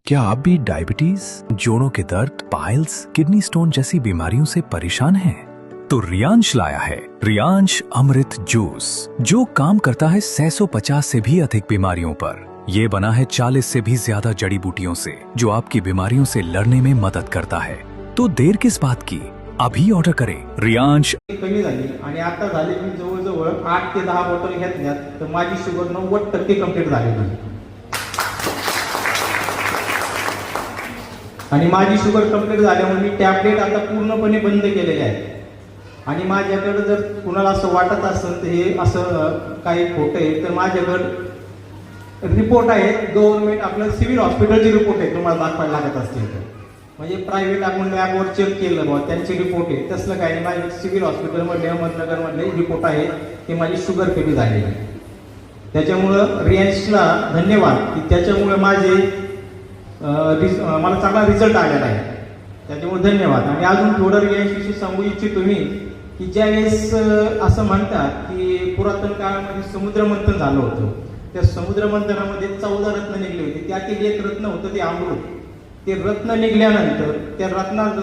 क्या आप भी डायबिटीज, जोड़ों के दर्द, पाइल्स, किडनी स्टोन जैसी बीमारियों से परेशान हैं? तो रियांश लाया है रियांश अमृत जूस, जो काम करता है 650 से भी अधिक बीमारियों पर। ये बना है 40 से भी ज्यादा जड़ी बूटियों से, जो आपकी बीमारियों से लड़ने में मदद करता है। तो देर किस बात की, अभी ऑर्डर करें। रियांश कमी झाली आणि आता झाली मी जवळजवळ 8 ते 10 बॉटल घेतल्यात तर माझी शुगर 90% कंप्लीट झालेली आणि माझी शुगर कंप्लीट झाल्यामुळे मी टॅबलेट आता पूर्णपणे बंद केलेले आहेत। आणि माझ्याकडे जर कुणाला असं वाटत असेल तर हे असं काही खोटं आहे तर माझ्याकडे रिपोर्ट आहेत, गव्हर्नमेंट आपलं सिव्हिल हॉस्पिटलचे रिपोर्ट आहे, तुम्हाला दाखवायला लागत असतील तर म्हणजे प्रायव्हेट आपण लॅबवर चेक केलं मग त्यांचे रिपोर्ट आहे, तसलं काही नाही। माझे सिव्हिल हॉस्पिटलमधले अहमदनगरमधले रिपोर्ट आहे की माझी शुगर कमी झालेली आहे। त्याच्यामुळं रियांशला धन्यवाद की त्याच्यामुळे मला चांगला रिझल्ट आलेला आहे, त्याच्यामुळे धन्यवाद। आणि अजून थोडं रियांशविषयी सांगू इच्छितो मी की ज्यावेळेस असं म्हणतात की पुरातन काळामध्ये समुद्रमंथन झालं होतं, त्या समुद्रमंथनामध्ये 14 रत्न निघले होते, त्यातील एक रत्न होतं ते अमृत। ते रत्न निघल्यानंतर त्या रत्नात